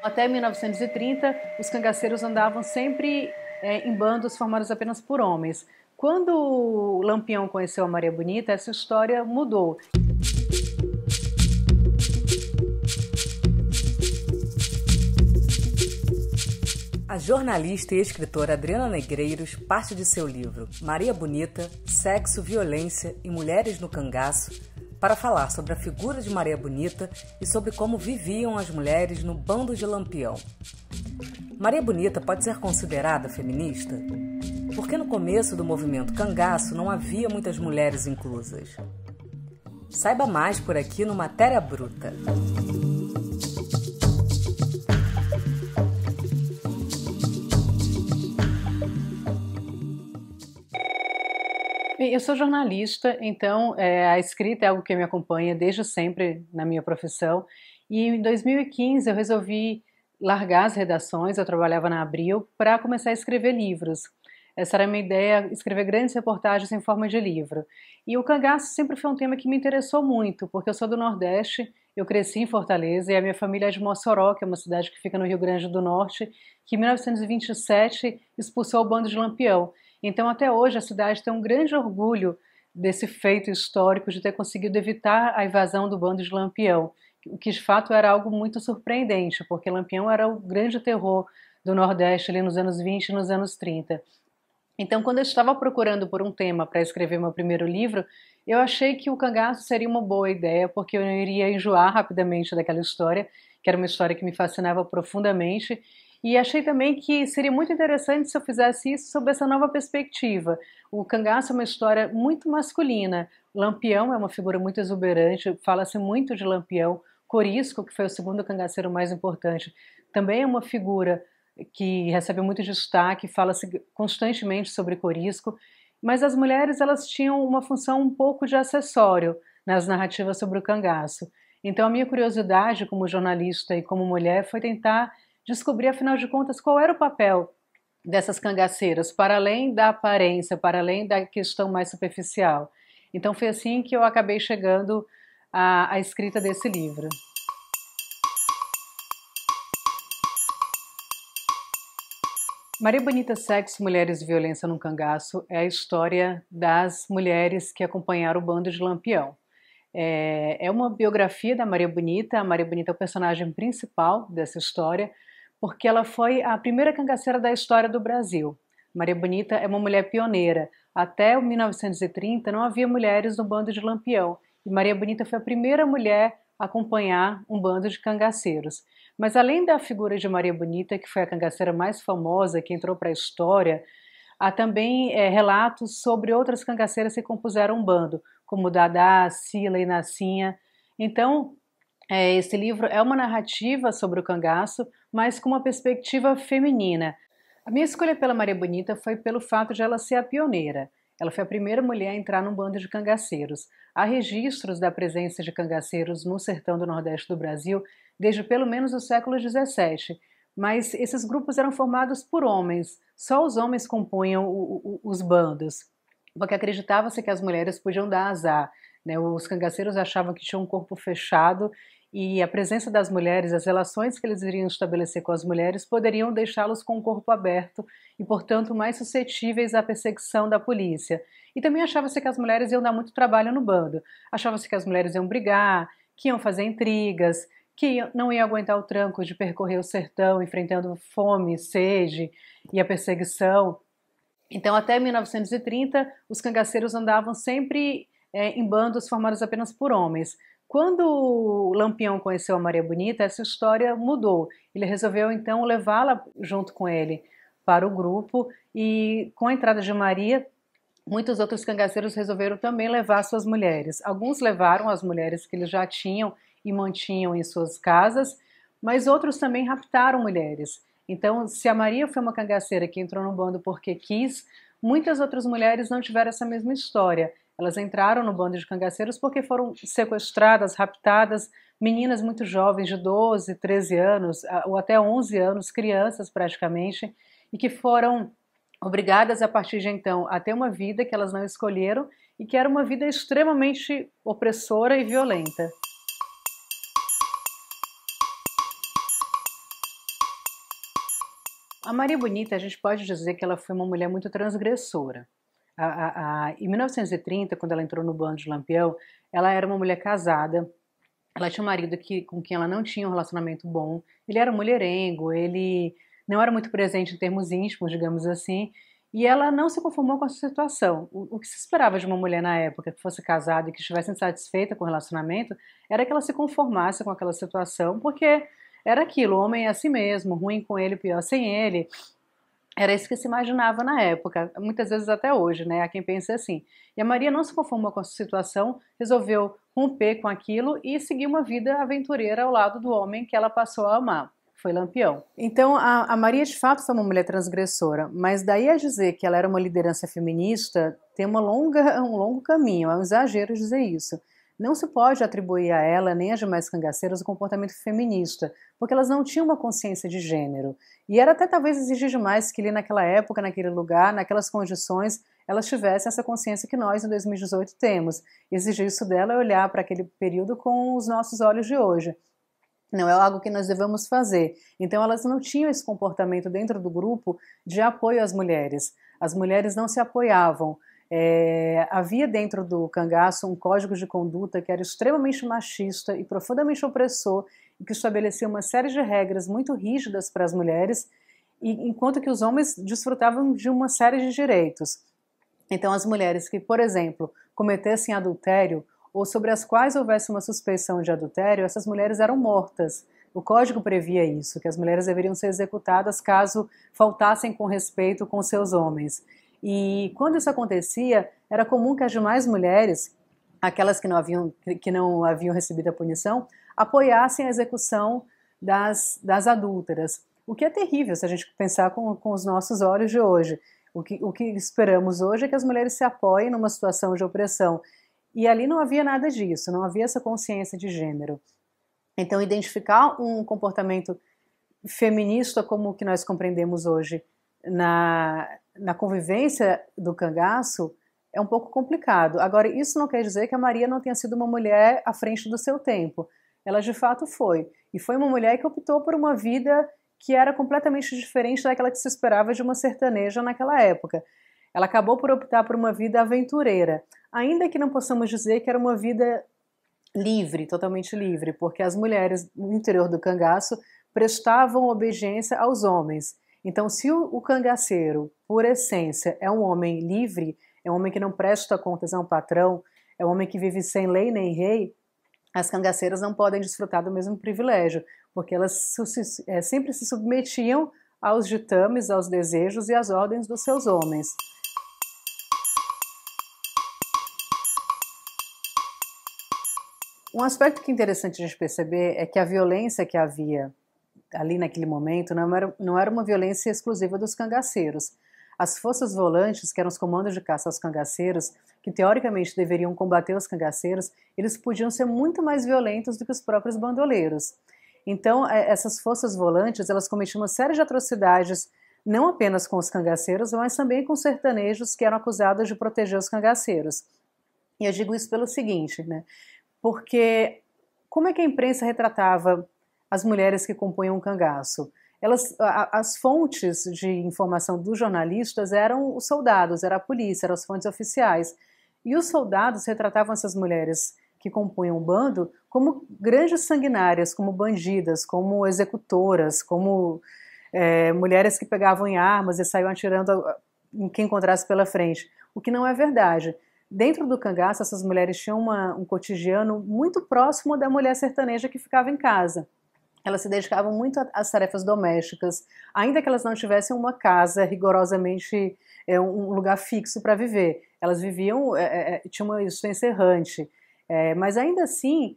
Até 1930, os cangaceiros andavam sempre em bandos formados apenas por homens. Quando o Lampião conheceu a Maria Bonita, essa história mudou. A jornalista e escritora Adriana Negreiros parte de seu livro Maria Bonita, Sexo, Violência e Mulheres no Cangaço para falar sobre a figura de Maria Bonita e sobre como viviam as mulheres no bando de Lampião. Maria Bonita pode ser considerada feminista? Porque no começo do movimento cangaço não havia muitas mulheres inclusas. Saiba mais por aqui no Matéria Bruta. Eu sou jornalista, então a escrita é algo que me acompanha desde sempre na minha profissão. E em 2015 eu resolvi largar as redações, eu trabalhava na Abril, para começar a escrever livros. Essa era a minha ideia, escrever grandes reportagens em forma de livro. E o cangaço sempre foi um tema que me interessou muito, porque eu sou do Nordeste, eu cresci em Fortaleza e a minha família é de Mossoró, que é uma cidade que fica no Rio Grande do Norte, que em 1927 expulsou o bando de Lampião. Então, até hoje, a cidade tem um grande orgulho desse feito histórico de ter conseguido evitar a invasão do bando de Lampião, o que de fato era algo muito surpreendente, porque Lampião era o grande terror do Nordeste ali nos anos 20 e nos anos 30. Então, quando eu estava procurando por um tema para escrever meu primeiro livro, eu achei que o cangaço seria uma boa ideia, porque eu iria enjoar rapidamente daquela história, que era uma história que me fascinava profundamente, e achei também que seria muito interessante se eu fizesse isso sob essa nova perspectiva. O cangaço é uma história muito masculina. Lampião é uma figura muito exuberante, fala-se muito de Lampião. Corisco, que foi o segundo cangaceiro mais importante, também é uma figura que recebe muito destaque, fala-se constantemente sobre Corisco. Mas as mulheres, elas tinham uma função um pouco de acessório nas narrativas sobre o cangaço. Então a minha curiosidade como jornalista e como mulher foi tentar descobrir, afinal de contas, qual era o papel dessas cangaceiras, para além da aparência, para além da questão mais superficial. Então foi assim que eu acabei chegando à escrita desse livro. Maria Bonita, Sexo, Mulheres e Violência no Cangaço é a história das mulheres que acompanharam o bando de Lampião. É uma biografia da Maria Bonita. A Maria Bonita é o personagem principal dessa história, porque ela foi a primeira cangaceira da história do Brasil. Maria Bonita é uma mulher pioneira. Até 1930 não havia mulheres no bando de Lampião, e Maria Bonita foi a primeira mulher a acompanhar um bando de cangaceiros. Mas além da figura de Maria Bonita, que foi a cangaceira mais famosa, que entrou para a história, há também relatos sobre outras cangaceiras que compuseram um bando, como Dadá, Sila e Nassinha. Então, esse livro é uma narrativa sobre o cangaço, mas com uma perspectiva feminina. A minha escolha pela Maria Bonita foi pelo fato de ela ser a pioneira. Ela foi a primeira mulher a entrar num bando de cangaceiros. Há registros da presença de cangaceiros no sertão do Nordeste do Brasil desde pelo menos o século XVII, mas esses grupos eram formados por homens. Só os homens compunham os bandos, porque acreditava-se que as mulheres podiam dar azar, né? Os cangaceiros achavam que tinham um corpo fechado e a presença das mulheres, as relações que eles iriam estabelecer com as mulheres poderiam deixá-los com o corpo aberto e, portanto, mais suscetíveis à perseguição da polícia. E também achava-se que as mulheres iam dar muito trabalho no bando. Achava-se que as mulheres iam brigar, que iam fazer intrigas, que não iam aguentar o tranco de percorrer o sertão enfrentando fome, sede e a perseguição. Então, até 1930, os cangaceiros andavam sempre em bandos formados apenas por homens. Quando o Lampião conheceu a Maria Bonita, essa história mudou. Ele resolveu, então, levá-la junto com ele para o grupo e, com a entrada de Maria, muitos outros cangaceiros resolveram também levar suas mulheres. Alguns levaram as mulheres que eles já tinham e mantinham em suas casas, mas outros também raptaram mulheres. Então, se a Maria foi uma cangaceira que entrou no bando porque quis, muitas outras mulheres não tiveram essa mesma história. Elas entraram no bando de cangaceiros porque foram sequestradas, raptadas, meninas muito jovens, de 12, 13 anos, ou até 11 anos, crianças praticamente, e que foram obrigadas a partir de então a ter uma vida que elas não escolheram e que era uma vida extremamente opressora e violenta. A Maria Bonita, a gente pode dizer que ela foi uma mulher muito transgressora. Em 1930, quando ela entrou no bando de Lampião, ela era uma mulher casada, ela tinha um marido com quem ela não tinha um relacionamento bom, ele era mulherengo, ele não era muito presente em termos íntimos, digamos assim, e ela não se conformou com essa situação. O que se esperava de uma mulher na época que fosse casada e que estivesse insatisfeita com o relacionamento era que ela se conformasse com aquela situação, porque era aquilo, o homem é assim mesmo, ruim com ele, pior sem ele. Era isso que se imaginava na época, muitas vezes até hoje, né? Há quem pense assim. E a Maria não se conformou com essa situação, resolveu romper com aquilo e seguir uma vida aventureira ao lado do homem que ela passou a amar. Foi Lampião. Então, a Maria de fato foi uma mulher transgressora, mas daí a dizer que ela era uma liderança feminista tem um longo caminho, é um exagero dizer isso. Não se pode atribuir a ela nem às demais cangaceiras o comportamento feminista, porque elas não tinham uma consciência de gênero. E era até talvez exigir demais que ali naquela época, naquele lugar, naquelas condições, elas tivessem essa consciência que nós em 2018 temos. Exigir isso dela é olhar para aquele período com os nossos olhos de hoje. Não é algo que nós devemos fazer. Então elas não tinham esse comportamento dentro do grupo de apoio às mulheres. As mulheres não se apoiavam. Havia dentro do cangaço um código de conduta que era extremamente machista e profundamente opressor e que estabelecia uma série de regras muito rígidas para as mulheres, enquanto que os homens desfrutavam de uma série de direitos. Então as mulheres que, por exemplo, cometessem adultério ou sobre as quais houvesse uma suspeição de adultério, essas mulheres eram mortas. O código previa isso, que as mulheres deveriam ser executadas caso faltassem com respeito com seus homens. E quando isso acontecia, era comum que as demais mulheres, aquelas que não haviam recebido a punição, apoiassem a execução das adúlteras. O que é terrível se a gente pensar com os nossos olhos de hoje. O que esperamos hoje é que as mulheres se apoiem numa situação de opressão. E ali não havia nada disso, não havia essa consciência de gênero. Então, identificar um comportamento feminista como o que nós compreendemos hoje na convivência do cangaço é um pouco complicado. Agora, isso não quer dizer que a Maria não tenha sido uma mulher à frente do seu tempo. Ela de fato foi. E foi uma mulher que optou por uma vida que era completamente diferente daquela que se esperava de uma sertaneja naquela época. Ela acabou por optar por uma vida aventureira, ainda que não possamos dizer que era uma vida livre, totalmente livre, porque as mulheres no interior do cangaço prestavam obediência aos homens. Então, se o cangaceiro, por essência, é um homem livre, é um homem que não presta contas a um patrão, é um homem que vive sem lei nem rei, as cangaceiras não podem desfrutar do mesmo privilégio, porque elas sempre se submetiam aos ditames, aos desejos e às ordens dos seus homens. Um aspecto que é interessante a gente perceber é que a violência que havia ali naquele momento não era uma violência exclusiva dos cangaceiros. As forças volantes, que eram os comandos de caça aos cangaceiros, que teoricamente deveriam combater os cangaceiros, eles podiam ser muito mais violentos do que os próprios bandoleiros. Então, essas forças volantes, elas cometiam uma série de atrocidades, não apenas com os cangaceiros, mas também com sertanejos que eram acusados de proteger os cangaceiros. E eu digo isso pelo seguinte, né? Porque como é que a imprensa retratava as mulheres que compunham o cangaço? As fontes de informação dos jornalistas eram os soldados, era a polícia, eram as fontes oficiais. E os soldados retratavam essas mulheres que compunham o bando como grandes sanguinárias, como bandidas, como executoras, como mulheres que pegavam em armas e saíam atirando em quem encontrasse pela frente, o que não é verdade. Dentro do cangaço, essas mulheres tinham um cotidiano muito próximo da mulher sertaneja que ficava em casa. Elas se dedicavam muito às tarefas domésticas, ainda que elas não tivessem uma casa rigorosamente, um lugar fixo para viver. Elas viviam, tinham uma existência errante, mas ainda assim,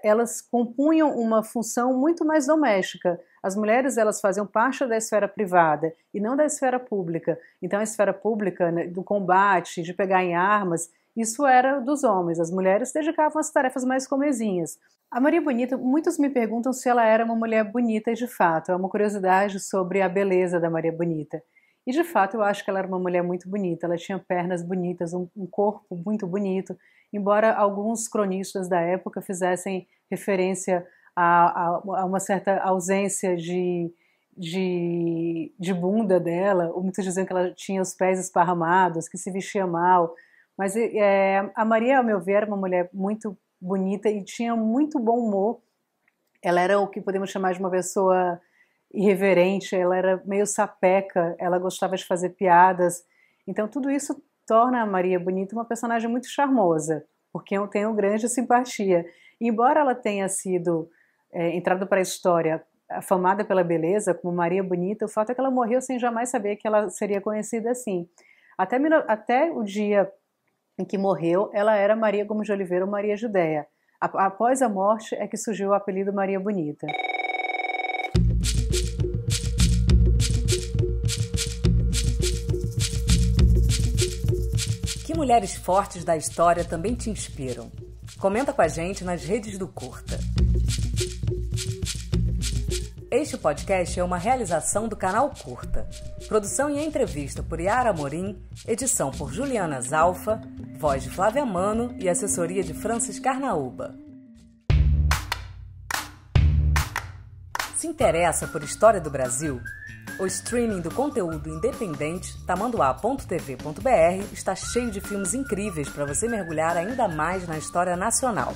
elas compunham uma função muito mais doméstica. As mulheres, elas faziam parte da esfera privada e não da esfera pública. Então a esfera pública, né, do combate, de pegar em armas, isso era dos homens. As mulheres se dedicavam às tarefas mais comezinhas. A Maria Bonita, muitos me perguntam se ela era uma mulher bonita de fato. É uma curiosidade sobre a beleza da Maria Bonita. E de fato eu acho que ela era uma mulher muito bonita. Ela tinha pernas bonitas, um corpo muito bonito, embora alguns cronistas da época fizessem referência a uma certa ausência de de bunda dela, ou muitos diziam que ela tinha os pés esparramados, que se vestia mal, mas a Maria, ao meu ver, era uma mulher muito bonita e tinha muito bom humor. Ela era o que podemos chamar de uma pessoa irreverente, ela era meio sapeca, ela gostava de fazer piadas, então tudo isso torna a Maria Bonita uma personagem muito charmosa, porque eu tenho grande simpatia. Embora ela tenha sido entrado para a história afamada pela beleza, como Maria Bonita, o fato é que ela morreu sem jamais saber que ela seria conhecida assim. Até o dia em que morreu, ela era Maria Gomes de Oliveira ou Maria Judéia. Após a morte é que surgiu o apelido Maria Bonita. Que mulheres fortes da história também te inspiram? Comenta com a gente nas redes do Curta. Este podcast é uma realização do canal Curta. Produção e entrevista por Yara Amorim, edição por Juliana Zalfa, voz de Flávia Mano e assessoria de Francis Carnaúba. Se interessa por história do Brasil? O streaming do conteúdo independente tamanduá.tv.br está cheio de filmes incríveis para você mergulhar ainda mais na história nacional.